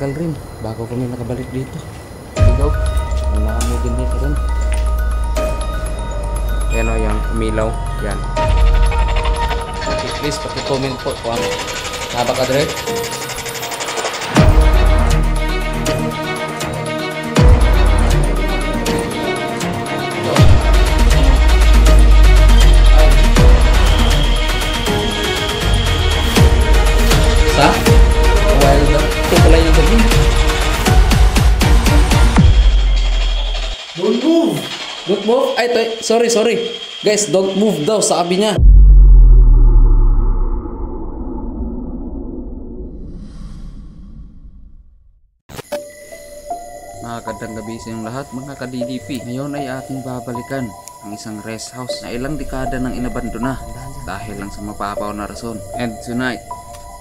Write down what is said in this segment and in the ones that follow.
tagal rin bago kami nakabalik dito. Ikaw, wala mo din dito rin. Yan o, yung umilaw. Yan. Okay, please, paki-comment po kung ano. Naba ka direct? Sa? While ito pala yung gabi. Don't move! Don't move? Ay, sorry. Guys, don't move daw, sabi niya. Magandang gabi sa inyong lahat mga ka-DDP. Ngayon ay ating babalikan ang isang rest house na ilang dekada nang inabandona dahil lang sa mapapaw na rason. And tonight,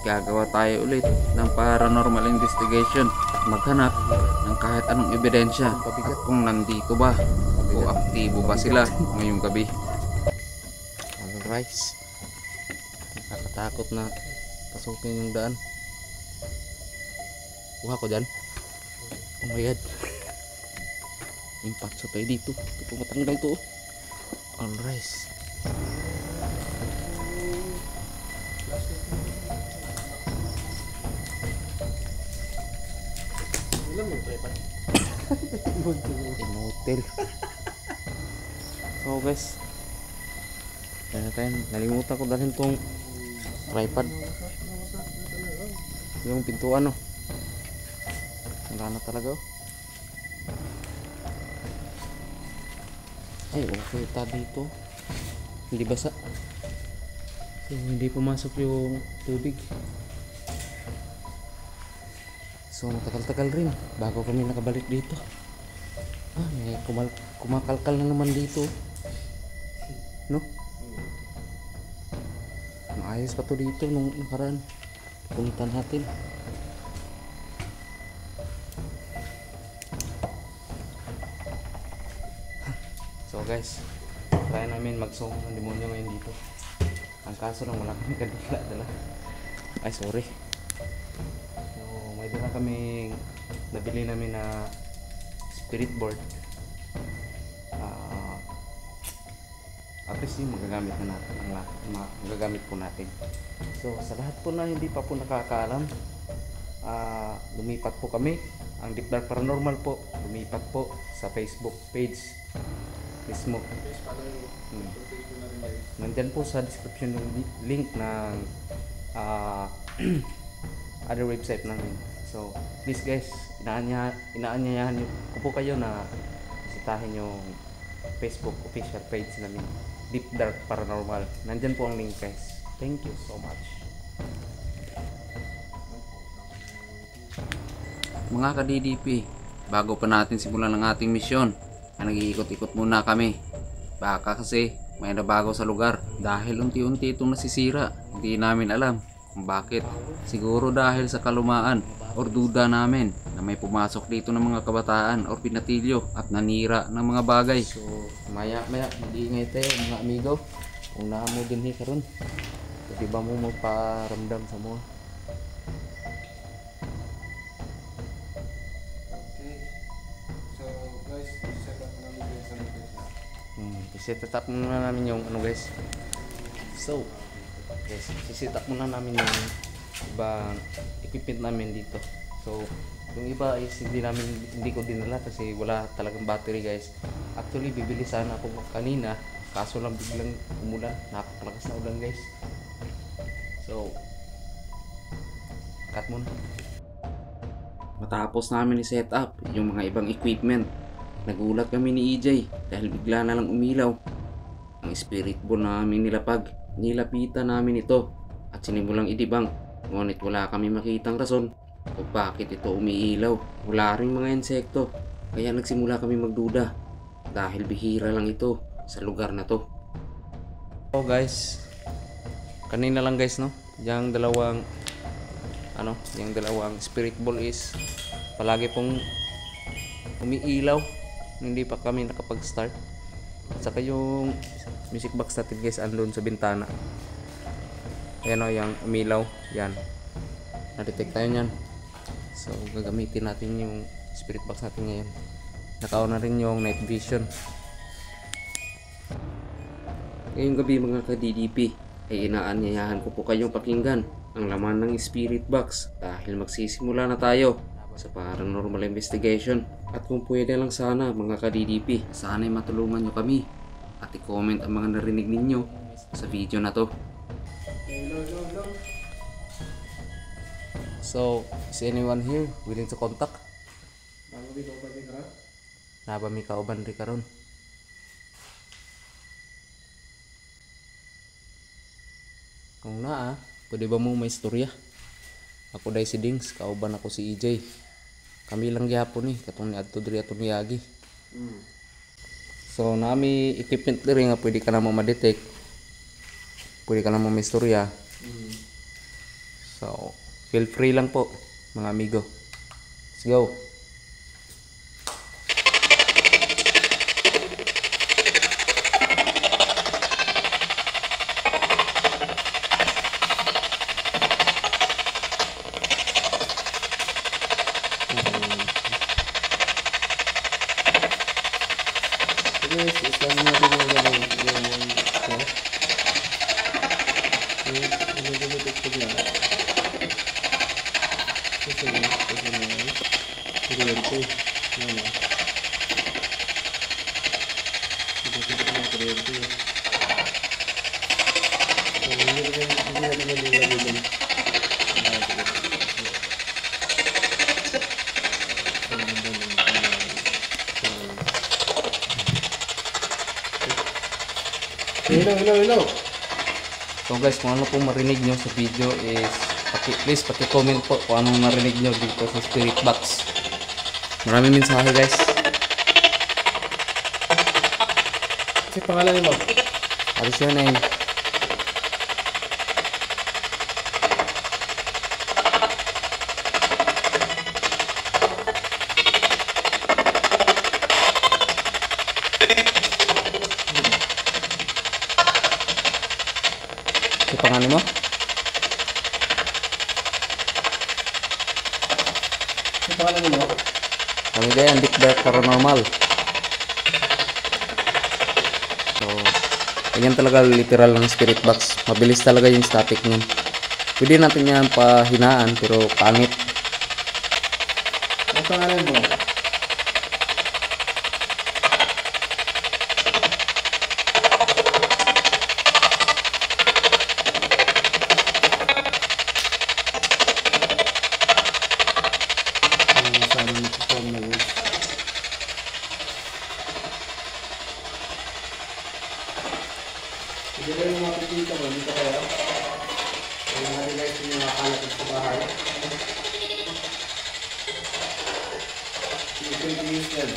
gagawa tayo ulit ng paranormal investigation at maghanap ng kahit anong ebidensya at kung nandito ba o aktibo ba sila ngayong gabi. Alright, nakakatakot na pasukin yung daan. Kuha ko dyan. Oh my god, impact sa tayo dito. Ito po matanggal to. Alright, motel. So guys, yan na tayo. Nalimutan ko dalhin tong tripod. Yung pintuan, no, wala na talaga. Ay, okay ta dito. Hindi basa. So, hindi pumasok yung tubig. So matagal-tagal rin bago kami nakabalik dito. May kumakalkal na naman dito, no? Maayos pa to dito nung nakaraan. Punta natin. So guys, try namin mag-zoom ng demonyo ngayon dito. Ang kaso lang wala kami kadala. Ay, sorry. So may dala kaming nabili namin na spirit board. At least yung magagamit na natin, magagamit po natin. So sa lahat po na hindi pa po nakakaalam, lumipat po kami. Ang Deep Dark Paranormal po, lumipat po sa Facebook page mismo. Nandyan po sa description yung link ng other website namin. So please guys, inaanyayahan ko po kayo na bisitahin yung Facebook official page namin, Deep Dark Paranormal. Nandyan po ang link guys. Thank you so much. Mga ka-DDP, bago pa natin simulan ang ating misyon, nag-iikot-ikot muna kami. Baka kasi may nabago sa lugar dahil unti-unti itong nasisira. Hindi namin alam kung bakit. Siguro dahil sa kalumaan or duda namin na may pumasok dito ng mga kabataan or pinatilyo at nanira ng mga bagay. So maya mag-iingay tayo mga amigo. Kung naamo din karon, di ba mo magparamdam sa mo? Set up muna namin yung ano guys. So guys, set up muna namin yung ibang equipment namin dito. So yung iba is hindi ko dinala kasi wala talagang battery guys. Actually bibili sana ako kanina, kaso lang biglang umulan, napakalakas na ulan guys. So cut muna. Matapos namin i-set up yung mga ibang equipment, nagulat kami ni EJ dahil bigla na lang umilaw. Ang spirit board namin nilapag. Nilapitan namin ito at sinimulang idibang. Ngunit wala kami makitang rason kung bakit ito umiilaw. Wala ring mga insekto, kaya nagsimula kami magduda dahil bihira lang ito sa lugar na to. So guys, kanina lang guys, no, yung dalawang spirit ball is palagi pong umiilaw. Hindi pa kami nakapag-start. At saka yung music box natin guys andun sa bintana. Ayan o, yung umilaw. Yan, na-detect tayo nyan. So gagamitin natin yung spirit box natin ngayon. Nakaon na rin yung night vision. Ngayong gabi mga ka-DDP ay inaanyayahan ko po kayong pakinggan ang laman ng spirit box dahil magsisimula na tayo sa paranormal investigation. At kung pwede lang sana mga ka-DDP, sana ay matulungan nyo kami at i-comment ang mga narinig ninyo sa video na to. So, is anyone here willing to contact? Naba mi kauban ri karon. Kung naa, pwede ba mo may istorya? Ako day si Dings, kauban ako si EJ. Kami lang gyapon ni katong ni adto diri atong miyagi. So nami equipment diri nga pwede ka na mo ma-detect. Pwede ka na mo may istorya. So feel free lang po mga amigo. Let's go. Hello. So guys, kung ano pong marinig nyo sa video is please paki-comment po kung anong marinig nyo dito sa spirit box. Maraming mensahe guys. Kasi pangalan mo? What is your name? Sa pangalan mo? Kasi pangalan mo? Kami gaya, Dick Dark Paranormal. So, ganyan talaga literal ng spirit box. Mabilis talaga yung static niyan. Pwede natin yan pahinaan pero pangit. Ang pangalan mo? Hindi na yung makikita mo, dito kaya. Yung mga device yung nakakalap sa bahay. You can use them.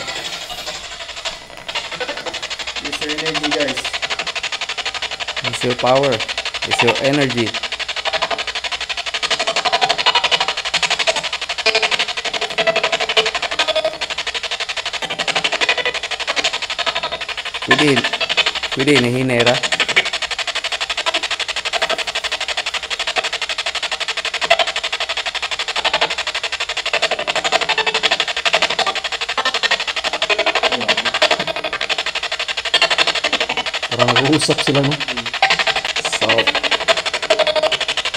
Use your energy guys. It's your power. It's your energy. Pwede nahinera. Parang nag-uusap sila no. So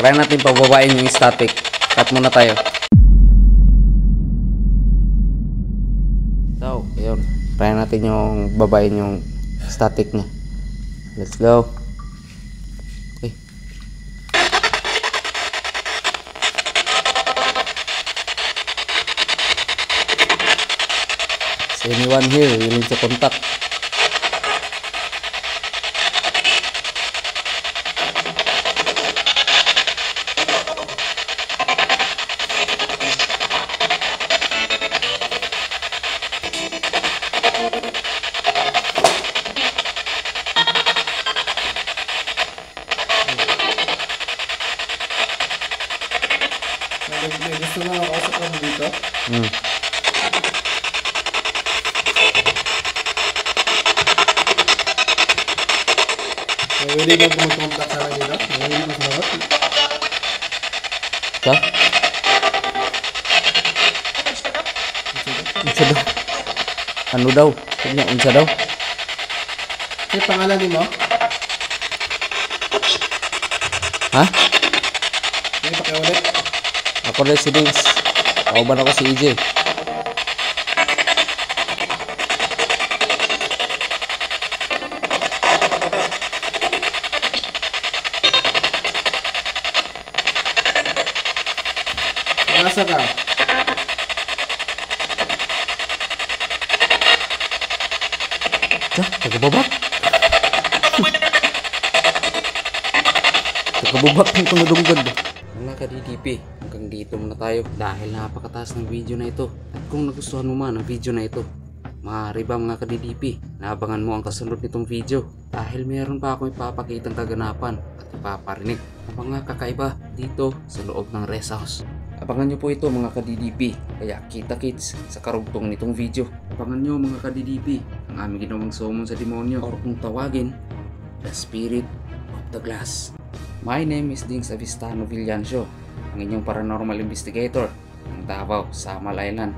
try natin pababain yung static. Cut muna tayo. So ayun, try natin yung babain yung static niya. Let's go. Okay. Is anyone here willing to contact? Gusto mo makakausap mo dito? Pwede ba mag-contact sa akin dito? Pwede ba sumagot? Ka? unsa daw? Ano daw? Kanya unsa daw? Ano pangalan ni mo? Ha? May pakiulit. Ako rin si Dings. Kauban ako si EJ. Nasa ka? Tagababak. Tagababak ng pangadunggad. Mga ka-DDP, hanggang dito muna tayo dahil napakataas ng video na ito. At kung nagustuhan mo man ang video na ito, maaari ba mga ka-DDP, naabangan mo ang kasunod nitong video dahil meron pa akong ipapakitang kaganapan at ipaparinig ng mga kakaiba dito sa loob ng rest house. Abangan nyo po ito mga ka-DDP, kaya kita-kits sa karugtong nitong video. Abangan nyo mga ka-DDP ang aming ginawang summon sa demonyo or kung tawagin, the spirit of the glass. My name is Dings Avistano Villancio, ang inyong paranormal investigator ng Davao, Samal Island.